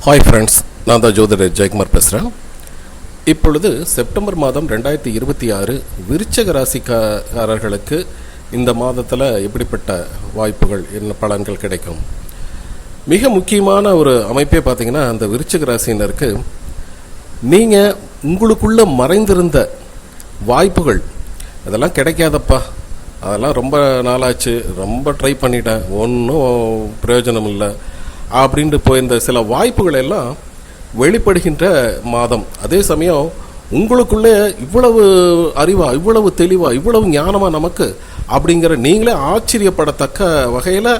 Hi friends, நான் தான் ஜோதிடர் ஜெயக்குமார் பேசுகிறேன். இப்பொழுது செப்டம்பர் மாதம் 2026 விருச்சக ராசிக்காரர்களுக்கு இந்த மாதத்தில் எப்படிப்பட்ட வாய்ப்புகள், என்ன பலன்கள் கிடைக்கும்? மிக முக்கியமான ஒரு அமைப்பே பார்த்திங்கன்னா, அந்த விருச்சக ராசினருக்கு நீங்கள் உங்களுக்குள்ள மறைந்திருந்த வாய்ப்புகள் அதெல்லாம் கிடைக்காதப்பா, அதெல்லாம் ரொம்ப நாளாச்சு, ரொம்ப ட்ரை பண்ணிட்டேன், ஒன்றும் பிரயோஜனம் இல்லை அப்படின்ட்டு போயிருந்த சில வாய்ப்புகள் எல்லாம் வெளிப்படுகின்ற மாதம். அதே சமயம் உங்களுக்குள்ளே இவ்வளவு அறிவா, இவ்வளவு தெளிவா, இவ்வளவு ஞானமா நமக்கு அப்படிங்கிற நீங்களே ஆச்சரியப்படத்தக்க வகையில்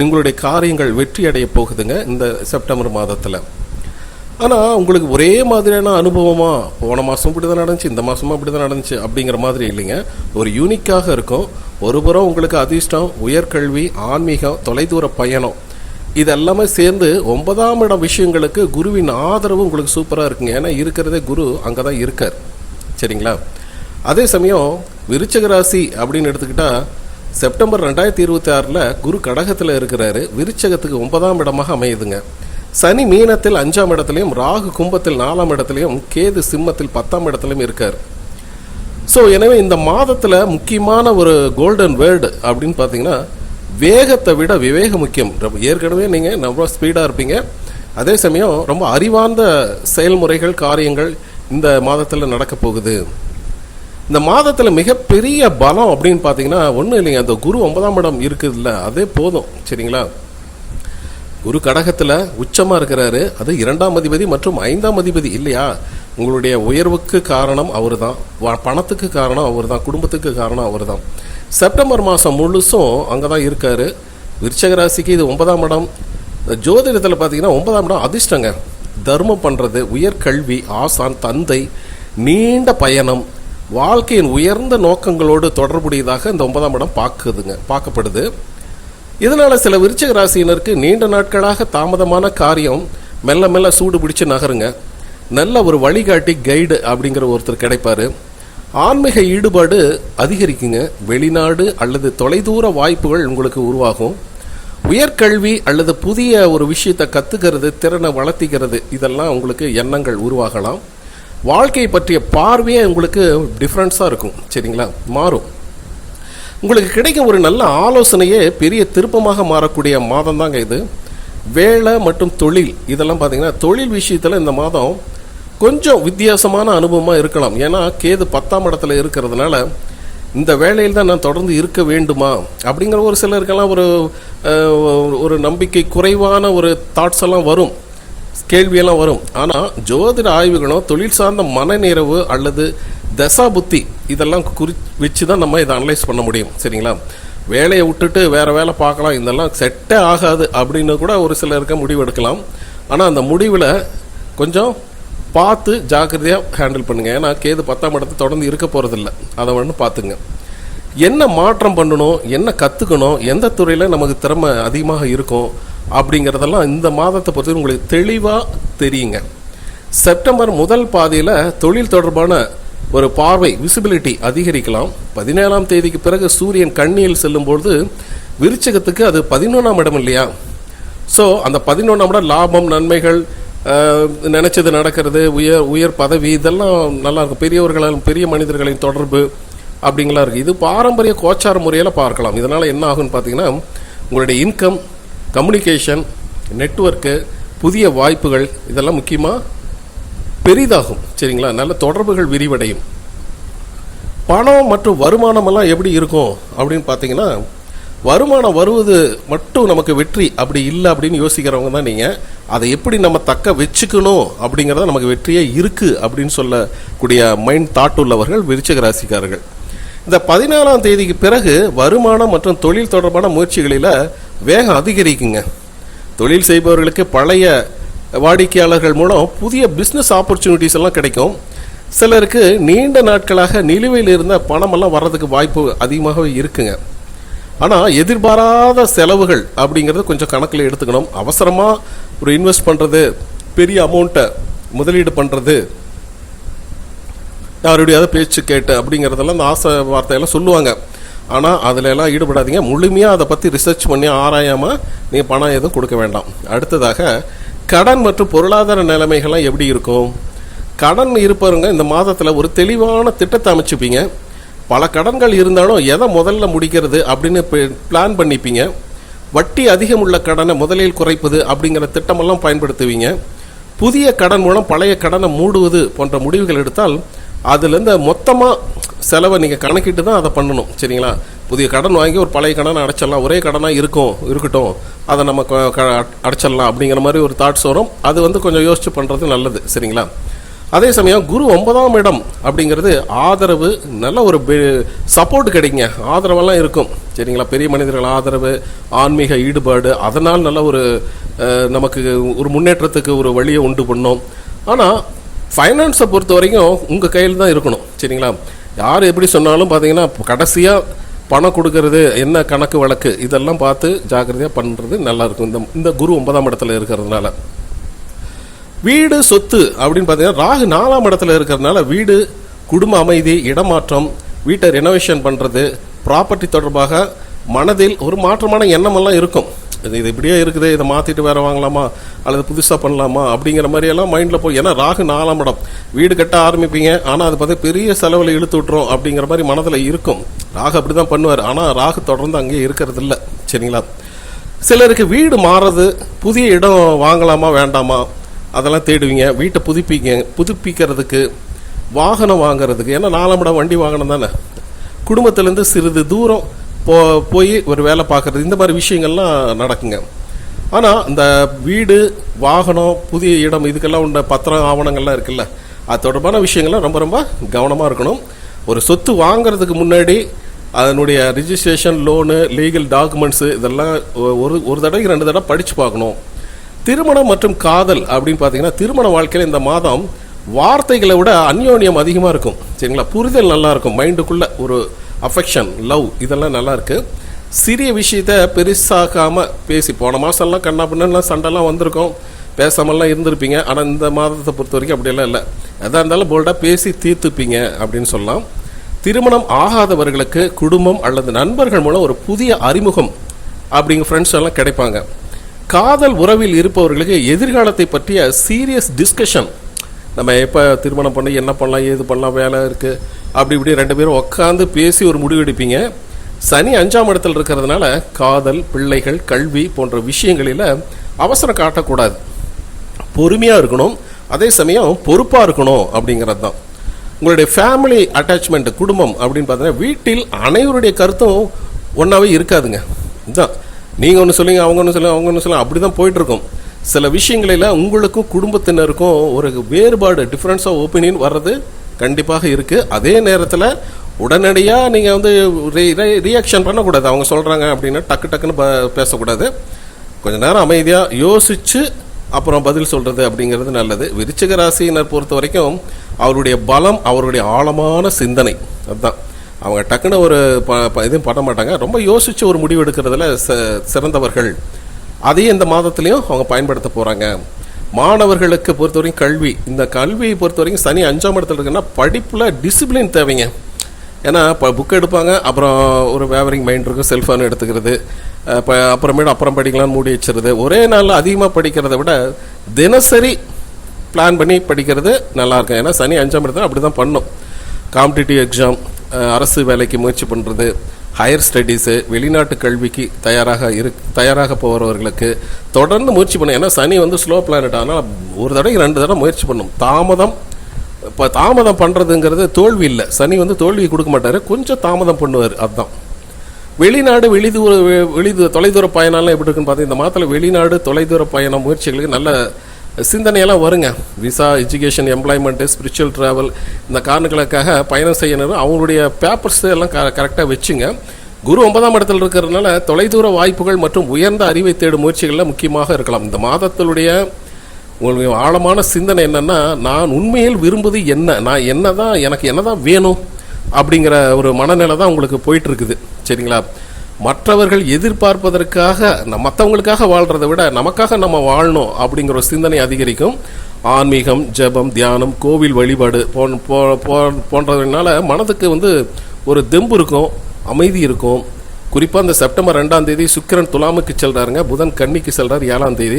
உங்களுடைய காரியங்கள் வெற்றி அடைய போகுதுங்க இந்த செப்டம்பர் மாதத்தில். ஆனால் உங்களுக்கு ஒரே மாதிரியான அனுபவமா போன மாதம் இப்படி தான் நடந்துச்சு, இந்த மாதமும் அப்படி தான் நடந்துச்சு அப்படிங்கிற மாதிரி இல்லைங்க. ஒரு யூனிக்காக இருக்கும். ஒரு புறம் உங்களுக்கு அதிர்ஷ்டம், உயர்கல்வி, ஆன்மீகம், தொலைதூர பயணம், இது எல்லாமே சேர்ந்து 9ஆம் இடம் விஷயங்களுக்கு குருவின் ஆதரவு உங்களுக்கு சூப்பராக இருக்குங்க. ஏன்னா இருக்கிறதே குரு அங்கே தான் இருக்கார், சரிங்களா? அதே சமயம் விருச்சக ராசி அப்படின்னு எடுத்துக்கிட்டால் செப்டம்பர் 2026 குரு கடகத்தில் இருக்கிறாரு, விருச்சகத்துக்கு 9ஆம் இடமாக அமையுதுங்க. சனி மீனத்தில் 5ஆம் இடத்துலையும், ராகு கும்பத்தில் 4ஆம் இடத்துலையும், கேது சிம்மத்தில் 10ஆம் இடத்துலையும் இருக்கார். ஸோ எனவே இந்த மாதத்தில் முக்கியமான ஒரு கோல்டன் வேர்டு அப்படின்னு பார்த்தீங்கன்னா, வேகத்தை விட விவேகம் முக்கியம். ஏற்கனவே நீங்கள் ரொம்ப ஸ்பீடாக இருப்பீங்க, அதே சமயம் ரொம்ப அறிவார்ந்த செயல்முறைகள், காரியங்கள் இந்த மாதத்தில் நடக்க போகுது. இந்த மாதத்தில் மிகப்பெரிய பலம் அப்படின்னு பார்த்தீங்கன்னா ஒன்றும் இல்லைங்க, அந்த குரு 9ஆம் இடம் இருக்குதுல்ல, அதே போதும், சரிங்களா? குரு கடகத்தில் உச்சமாக இருக்கிறாரு, அது 2ஆம் அதிபதி மற்றும் 5ஆம் அதிபதி இல்லையா? உங்களுடைய உயர்வுக்கு காரணம் அவர் தான், பணத்துக்கு காரணம் அவர் தான், குடும்பத்துக்கு காரணம் அவர் தான். செப்டம்பர் மாதம் முழுசும் அங்கே தான் இருக்கார். விருச்சக ராசிக்கு இது 9ஆம் இடம். ஜோதிடத்தில் பார்த்தீங்கன்னா 9ஆம் இடம் அதிர்ஷ்டங்க. தர்மம் பண்ணுறது, உயர்கல்வி, ஆசான், தந்தை, நீண்ட பயணம், வாழ்க்கையின் உயர்ந்த நோக்கங்களோடு தொடர்புடையதாக இந்த 9ஆம் இடம் பார்க்கப்படுது. இதனால் சில விருச்சக ராசியினருக்கு நீண்ட நாட்களாக தாமதமான காரியம் மெல்ல மெல்ல சூடு பிடிச்சு நகருங்க. நல்ல ஒரு வழிகாட்டி, கைடு அப்படிங்கிற ஒருத்தர் கிடைப்பார். ஆன்மீக ஈடுபாடு அதிகரிக்குங்க. வெளிநாடு அல்லது தொலைதூர வாய்ப்புகள் உங்களுக்கு உருவாகும். உயர்கல்வி அல்லது புதிய ஒரு விஷயத்தை கற்றுக்கிறது, திறனை வளர்த்திக்கிறது, இதெல்லாம் உங்களுக்கு எண்ணங்கள் உருவாகலாம். வாழ்க்கையை பற்றிய பார்வையே உங்களுக்கு டிஃப்ரென்ஸாக இருக்கும், சரிங்களா? மாறும். உங்களுக்கு கிடைக்கும் ஒரு நல்ல ஆலோசனையே பெரிய திருப்பமாக மாறக்கூடிய மாதம் தாங்க இது. வேலை மற்றும் தொழில், இதெல்லாம் பார்த்தீங்கன்னா தொழில் விஷயத்தில் இந்த மாதம் கொஞ்சம் வித்தியாசமான அனுபவமாக இருக்கலாம். ஏன்னா கேது 10ஆம் இடத்துல இருக்கிறதுனால இந்த வேலையில் தான் நான் தொடர்ந்து இருக்க வேண்டுமா அப்படிங்கிற ஒரு சிலருக்கெல்லாம் ஒரு நம்பிக்கை குறைவான ஒரு தாட்ஸ் எல்லாம் வரும், கேள்வியெல்லாம் வரும். ஆனால் ஜோதிட ஆய்வுகளும் தொழில் சார்ந்த மனநிறைவு அல்லது தசா புத்தி இதெல்லாம் வச்சு தான் நம்ம இதை அனலைஸ் பண்ண முடியும், சரிங்களா? வேலையை விட்டுட்டு வேறு வேலை பார்க்கலாம், இதெல்லாம் செட்டே ஆகாது அப்படின்னு கூட ஒரு சிலருக்கு முடிவு எடுக்கலாம். ஆனால் அந்த முடிவில் கொஞ்சம் பார்த்து ஜாக்கிரதையாக ஹேண்டில் பண்ணுங்கள். ஏன்னா கேது 10ஆம் இடத்தை தொடர்ந்து இருக்க போகிறதில்ல, அதை ஒன்று பார்த்துங்க. என்ன மாற்றம் பண்ணணும், என்ன கற்றுக்கணும், எந்த துறையில் நமக்கு திறமை அதிகமாக இருக்கும் அப்படிங்கிறதெல்லாம் இந்த மாதத்தை பொறுத்து உங்களுக்கு தெளிவாக தெரியுங்க. செப்டம்பர் முதல் பாதியில் தொழில் தொடர்பான ஒரு பார்வை, விசிபிலிட்டி அதிகரிக்கலாம். 17ஆம் தேதிக்கு பிறகு சூரியன் கன்னியில் செல்லும்போது விருச்சகத்துக்கு அது 11ஆம் இடம் இல்லையா? ஸோ அந்த 11ஆம் இடம் லாபம், நன்மைகள், நினைச்சது நடக்கிறது, உயர் பதவி, இதெல்லாம் நல்லா இருக்கும். பெரியவர்களால், பெரிய மனிதர்களின் தொடர்பு அப்படிங்கலாம் இருக்குது. இது பாரம்பரிய கோச்சார முறையில் பார்க்கலாம். இதனால் என்ன ஆகுன்னு பார்த்தீங்கன்னா, உங்களுடைய இன்கம், கம்யூனிகேஷன், நெட்வொர்க்கு, புதிய வாய்ப்புகள் இதெல்லாம் முக்கியமாக பெரிதாகும், சரிங்களா? நல்ல தொடர்புகள் விரிவடையும். பணம் மற்றும் வருமானமெல்லாம் எப்படி இருக்கும் அப்படின்னு பார்த்தீங்கன்னா, வருமானம் வருவது மட்டும் நமக்கு வெற்றி அப்படி இல்லை அப்படின்னு யோசிக்கிறவங்க தான் நீங்கள். அதை எப்படி நம்ம தக்க வச்சுக்கணும் அப்படிங்கிறத நமக்கு வெற்றியே இருக்குது அப்படின்னு சொல்லக்கூடிய மைண்ட் தாட் உள்ளவர்கள் விருச்சக ராசிக்காரர்கள். இந்த 14ஆம் தேதிக்கு பிறகு வருமானம் மற்றும் தொழில் தொடர்பான முயற்சிகளில் வேகம் அதிகரிக்குங்க. தொழில் செய்பவர்களுக்கு பழைய வாடிக்கையாளர்கள் மூலம் புதிய பிஸ்னஸ் ஆப்பர்ச்சுனிட்டிஸ் எல்லாம் கிடைக்கும். சிலருக்கு நீண்ட நாட்களாக நிலுவையில் இருந்த பணமெல்லாம் வர்றதுக்கு வாய்ப்பு அதிகமாகவே இருக்குங்க. ஆனால் எதிர்பாராத செலவுகள் அப்படிங்கிறது கொஞ்சம் கணக்கில் எடுத்துக்கணும். அவசரமாக ஒரு இன்வெஸ்ட் பண்ணுறது, பெரிய அமௌண்ட்டை முதலீடு பண்ணுறது, யாருடையாவது பேச்சு கேட்டு அப்படிங்கிறதெல்லாம் இந்த ஆசை வார்த்தையெல்லாம் சொல்லுவாங்க. ஆனால் அதில் எல்லாம் ஈடுபடாதீங்க. முழுமையாக அதை பற்றி ரிசர்ச் பண்ணி ஆராயாமல் நீங்கள் பணம் எதுவும் கொடுக்க வேண்டாம். அடுத்ததாக கடன் மற்றும் பொருளாதார நிலைமைகள்லாம் எப்படி இருக்கும்? கடன் இருப்பவங்க இந்த மாதத்தில் ஒரு தெளிவான திட்டத்தை அமைச்சுப்பீங்க. பல கடன்கள் இருந்தாலும் எதை முதல்ல முடிக்கிறது அப்படின்னு பிளான் பண்ணிப்பீங்க. வட்டி அதிகம் உள்ள கடனை முதலில் குறைப்பது அப்படிங்கிற திட்டமெல்லாம் பயன்படுத்துவீங்க. புதிய கடன் மூலம் பழைய கடனை மூடுவது போன்ற முடிவுகள் எடுத்தால் அதுலேருந்து மொத்தமாக செலவை நீங்கள் கணக்கிட்டு தான் அதை பண்ணணும். சரிங்களா? புதிய கடன் வாங்கி ஒரு பழைய கடனை அடைச்சிடலாம், ஒரே கடனாக இருக்கட்டும், அதை நம்ம அடைச்சிடலாம் அப்படிங்கிற மாதிரி ஒரு தாட்ஸ் வரும். அது கொஞ்சம் யோசிச்சு பண்ணுறது நல்லது. சரிங்களா? அதே சமயம் குரு 9ஆம் இடம் அப்படிங்கிறது ஆதரவு, நல்ல ஒரு சப்போர்ட் கிடைக்குங்க, ஆதரவெல்லாம் இருக்கும். சரிங்களா? பெரிய மனிதர்கள் ஆதரவு, ஆன்மீக ஈடுபாடு, அதனால் நல்ல ஒரு நமக்கு ஒரு முன்னேற்றத்துக்கு ஒரு வழியை உண்டு பண்ணோம். ஆனால் ஃபைனான்ஸை பொறுத்த வரைக்கும் உங்கள் கையில் தான் இருக்கணும். சரிங்களா? யார் எப்படி சொன்னாலும் பார்த்தீங்கன்னா கடைசியாக பணம் கொடுக்கறது என்ன கணக்கு வழக்கு இதெல்லாம் பார்த்து ஜாக்கிரதையாக பண்ணுறது நல்லாயிருக்கும் இந்த குரு 9ஆம் இடத்துல இருக்கிறதுனால. வீடு சொத்து அப்படின்னு பார்த்தீங்கன்னா ராகு 4ஆம் இடத்துல இருக்கிறதுனால வீடு, குடும்ப அமைதி, இடமாற்றம், வீட்டை ரெனோவேஷன் பண்ணுறது, ப்ராப்பர்ட்டி தொடர்பாக மனதில் ஒரு மாற்றமான எண்ணமெல்லாம் இருக்கும். இது இப்படியே இருக்குது, இதை மாற்றிட்டு வேறு வாங்கலாமா அல்லது புதுசாக பண்ணலாமா அப்படிங்கிற மாதிரியெல்லாம் மைண்டில் போய், ஏன்னா ராகு 4ஆம் இடம், வீடு கட்ட ஆரம்பிப்பீங்க ஆனால் அது பார்த்து பெரிய செலவில் இழுத்து விட்டுரும் அப்படிங்கிற மாதிரி மனதில் இருக்கும். ராகு அப்படி தான் பண்ணுவார். ஆனால் ராகு தொடர்ந்து அங்கேயே இருக்கிறது இல்லை. சரிங்களா? சிலருக்கு வீடு மாறுறது, புதிய இடம் வாங்கலாமா வேண்டாமா அதெல்லாம் தேடுவீங்க. வீட்டை புதுப்பிக்கிறதுக்கு, வாகனம் வாங்கிறதுக்கு, ஏன்னா 4ஆம் இடம் வண்டி வாகனம் தானே. குடும்பத்திலேருந்து சிறிது தூரம் போய் ஒரு வேலை பார்க்குறது, இந்த மாதிரி விஷயங்கள்லாம் நடக்குங்க. ஆனால் இந்த வீடு, வாகனம், புதிய இடம் இதுக்கெல்லாம் உள்ள பத்திரம் ஆவணங்கள்லாம் இருக்குல்ல, அது தொடர்பான விஷயங்கள்லாம் ரொம்ப ரொம்ப கவனமாக இருக்கணும். ஒரு சொத்து வாங்கிறதுக்கு முன்னாடி அதனுடைய ரிஜிஸ்ட்ரேஷன், லோனு, லீகல் டாக்குமெண்ட்ஸு இதெல்லாம் ஒரு தடவைக்கு 2 தடவை படித்து பார்க்கணும். திருமணம் மற்றும் காதல் அப்படின்னு பார்த்தீங்கன்னா திருமண வாழ்க்கையில் இந்த மாதம் வார்த்தைகளை விட அந்யோன்யம் அதிகமாக இருக்கும். சரிங்களா? புரிதல் நல்லா இருக்கும், மைண்டுக்குள்ளே ஒரு அஃபெக்ஷன், லவ் இதெல்லாம் நல்லா இருக்கு. சிறிய விஷயத்த பெருசாகாமல் பேசி, போன மாதம்லாம் கண்ணா பின்னெல்லாம் சண்டைலாம் வந்திருக்கும், பேசாமல்லாம் இருந்திருப்பீங்க. ஆனால் இந்த மாதத்தை பொறுத்த வரைக்கும் அப்படியெல்லாம் இல்லை. எதாக இருந்தாலும் போல்டாக பேசி தீர்த்துப்பீங்க அப்படின்னு சொல்லலாம். திருமணம் ஆகாதவர்களுக்கு குடும்பம் அல்லது நண்பர்கள் மூலம் ஒரு புதிய அறிமுகம் அப்படிங்கிற ஃப்ரெண்ட்ஸ் எல்லாம் கிடைப்பாங்க. காதல் உறவில் இருப்பவர்களுக்கு எதிர்காலத்தை பற்றிய சீரியஸ் டிஸ்கஷன், நம்ம எப்போ திருமணம் பண்ணி என்ன பண்ணலாம், ஏது பண்ணலாம், வேலை இருக்குது அப்படி இப்படி 2 பேரும் உட்காந்து பேசி ஒரு முடிவு எடுப்பீங்க. சனி 5ஆம் இடத்துல இருக்கிறதுனால காதல், பிள்ளைகள், கல்வி போன்ற விஷயங்களில் அவசரம் காட்டக்கூடாது, பொறுமையாக இருக்கணும். அதே சமயம் பொறுப்பாக இருக்கணும் அப்படிங்கிறது தான். உங்களுடைய ஃபேமிலி அட்டாச்மெண்ட், குடும்பம் அப்படின்னு பார்த்தீங்கன்னா வீட்டில் அனைவருடைய கருத்தும் ஒன்றாவே இருக்காதுங்க. இதுதான், நீங்கள் ஒன்று சொல்லுங்க, அவங்க ஒன்று சொல்லுங்க, அவங்க ஒன்று சொல்லுங்க, அப்படி தான் போயிட்டுருக்கோம். சில விஷயங்களில் உங்களுக்கும் குடும்பத்தினருக்கும் ஒரு வேறுபாடு, டிஃப்ரென்ஸ் ஆஃப் ஒப்பீனியன் வர்றது கண்டிப்பாக இருக்குது. அதே நேரத்தில் உடனடியாக நீங்கள் ரியாக்ஷன் பண்ணக்கூடாது. அவங்க சொல்கிறாங்க அப்படின்னா டக்குன்னு பேசக்கூடாது. கொஞ்சம் நேரம் அமைதியாக யோசித்து அப்புறம் பதில் சொல்கிறது அப்படிங்கிறது நல்லது. விருச்சிக ராசியினர் பொறுத்த வரைக்கும் அவருடைய பலம் அவருடைய ஆழமான சிந்தனை. அதுதான், அவங்க டக்குன்னு ஒரு இதுவும் பண்ண மாட்டாங்க. ரொம்ப யோசித்து ஒரு முடிவு எடுக்கிறதுல சிறந்தவர்கள். அதையும் இந்த மாதத்துலேயும் அவங்க பயன்படுத்த போகிறாங்க. மாணவர்களுக்கு பொறுத்தவரைக்கும் கல்வி, இந்த கல்வியை பொறுத்த வரைக்கும் சனி 5ஆம் இடத்துல இருக்குன்னா படிப்பில் டிசிப்ளின் தேவைங்க. ஏன்னா இப்போ புக் எடுப்பாங்க, அப்புறம் ஒரு வேவரிங் மைண்ட் இருக்கும், செல்ஃபோன் எடுத்துக்கிறது, அப்புறம் படிக்கலாம்னு மூடி வச்சுருது. ஒரே நாளில் அதிகமாக படிக்கிறத விட தினசரி பிளான் பண்ணி படிக்கிறது நல்லாயிருக்கும். ஏன்னா சனி 5ஆம் இடத்துல அப்படி தான் பண்ணும். காம்படிட்டிவ் எக்ஸாம், அரசு வேலைக்கு முயற்சி பண்ணுறது, ஹையர் ஸ்டடீஸு, வெளிநாட்டு கல்விக்கு தயாராக போகிறவர்களுக்கு தொடர்ந்து முயற்சி பண்ணும். ஏன்னா சனி ஸ்லோ பிளானட், ஆனால் ஒரு தடவை 2 தடவை முயற்சி பண்ணும். தாமதம் பண்ணுறதுங்கிறது தோல்வி இல்லை. சனி தோல்வி கொடுக்க மாட்டார், கொஞ்சம் தாமதம் பண்ணுவார். அதுதான். வெளிநாடு, தொலைதூர பயணம்லாம் எப்படி இருக்குன்னு பார்த்தீங்கன்னா இந்த மாதத்தில் வெளிநாடு, தொலைதூர பயணம் முயற்சிகளுக்கு நல்ல சிந்தனையெல்லாம் வருங்க. Visa, education, employment, spiritual travel, இந்த காரணங்களுக்காக பயணம் செய்யணும். அவங்களுடைய பேப்பர்ஸ் எல்லாம் கரெக்டாக வச்சுங்க. குரு 9ஆம் இடத்துல இருக்கிறதுனால தொலைதூர வாய்ப்புகள் மற்றும் உயர்ந்த அறிவை தேடும் முயற்சிகளில் முக்கியமாக இருக்கலாம். இந்த மாதத்தினுடைய உங்களுக்கு ஆழமான சிந்தனை என்னென்னா, நான் உண்மையில் விரும்புவது என்ன, நான் எனக்கு என்னதான் வேணும் அப்படிங்கிற ஒரு மனநிலை தான் உங்களுக்கு போயிட்டுருக்குது. சரிங்களா? மற்றவர்கள் எதிர்பார்ப்பதற்காக மற்றவங்களுக்காக வாழ்கிறத விட நமக்காக நம்ம வாழணும் அப்படிங்கிற ஒரு சிந்தனை அதிகரிக்கும். ஆன்மீகம், ஜபம், தியானம், கோவில் வழிபாடு போன்றதுனால மனதுக்கு ஒரு தெம்பு இருக்கும், அமைதி இருக்கும். குறிப்பாக இந்த செப்டம்பர் 2ஆம் தேதி சுக்கிரன் துலாமுக்கு செல்றாருங்க, புதன் கன்னிக்கு செல்றார் 7ஆம் தேதி.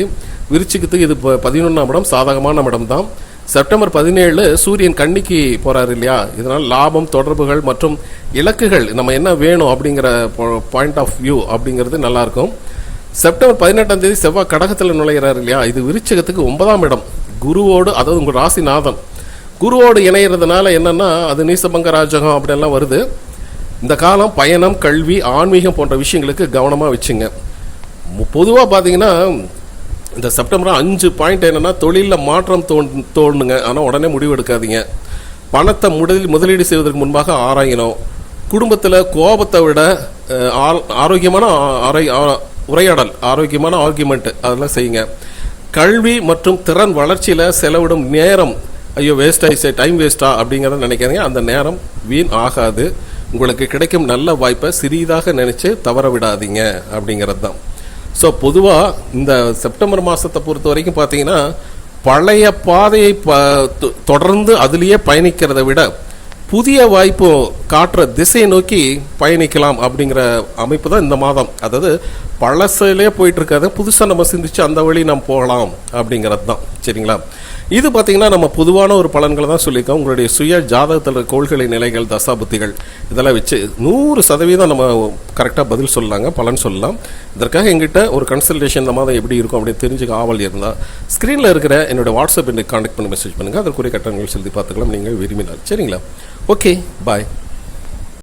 விருச்சிகத்துக்கு இது 11ஆம் இடம், சாதகமான இடம் தான். செப்டம்பர் 17 சூரியன் கன்னிக்கு போறாரு இல்லையா, இதனால் லாபம், தொடர்புகள் மற்றும் இலக்குகள், நம்ம என்ன வேணும் அப்படிங்கிற பாயிண்ட் ஆஃப் வியூ அப்படிங்கிறது நல்லா இருக்கும். செப்டம்பர் 18ஆம் தேதி செவ்வாய் கடகத்தில் நுழைகிறார் இல்லையா, இது விருச்சிகத்துக்கு 9ஆம் இடம், குருவோடு, அதாவது உங்கள் ராசிநாதன் குருவோடு இணைகிறதுனால என்னன்னா அது நீசபங்க ராஜகம் அப்படியெல்லாம் வருது. இந்த காலம் பயணம், கல்வி, ஆன்மீகம் போன்ற விஷயங்களுக்கு கவனமாக வச்சுங்க. பொதுவாக பார்த்தீங்கன்னா இந்த செப்டம்பர் 5 பாயிண்ட் என்னென்னா, தொழிலில் மாற்றம் தோணுங்க, ஆனால் உடனே முடிவு எடுக்காதீங்க. பணத்தை முதலீடு செய்வதற்கு முன்பாக ஆராயணும். குடும்பத்தில் கோபத்தை விட ஆரோக்கியமான உரையாடல், ஆரோக்கியமான ஆர்கியூமெண்ட் அதெல்லாம் செய்யுங்க. கல்வி மற்றும் திறன் வளர்ச்சியில் செலவிடும் நேரம், ஐயோ வேஸ்ட் ஆயிடுச்சு, டைம் வேஸ்டா அப்படிங்கிறத நினைக்காதீங்க. அந்த நேரம் வீண் ஆகாது. உங்களுக்கு கிடைக்கும் நல்ல வாய்ப்பை சிறிதாக நினைச்சு தவற விடாதீங்க அப்படிங்கிறது தான். ஸோ பொதுவாக இந்த செப்டம்பர் மாதத்தை பொறுத்த வரைக்கும் பார்த்தீங்கன்னா, பழைய பாதையை தொடர்ந்து அதிலேயே பயணிக்கிறத விட புதிய வாய்ப்பு காட்டுற திசையை நோக்கி பயணிக்கலாம் அப்படிங்கிற அமைப்பு தான் இந்த மாதம். அதாவது பழசிலே போயிட்டு இருக்காது, புதுசாக நம்ம சிந்திச்சு அந்த வழி நம்ம போகலாம் அப்படிங்கிறது தான். சரிங்களா? இது பார்த்தீங்கன்னா நம்ம பொதுவான ஒரு பலன்களை தான் சொல்லியிருக்கோம். உங்களுடைய சுய ஜாதகத்தில் கோள்களை, நிலைகள், தசாபுத்திகள் இதெல்லாம் வச்சு 100% நம்ம கரெக்டாக பதில் சொல்லலாங்க, பலன் சொல்லலாம். இதற்காக எங்கிட்ட ஒரு கன்சல்டேஷன் இந்த மாதம் எப்படி இருக்கும் அப்படின்னு தெரிஞ்சுக்க ஆவல் இருந்தால் ஸ்க்ரீனில் இருக்கிற என்னோட வாட்ஸ்அப் எனக்கு கான்டாக்ட் பண்ணி மெசேஜ் பண்ணுங்கள். அதற்குரிய கட்டணங்கள் செலுத்தி பார்த்துக்கலாம் நீங்கள் விரும்பினால். சரிங்களா? ஓகே, பாய்.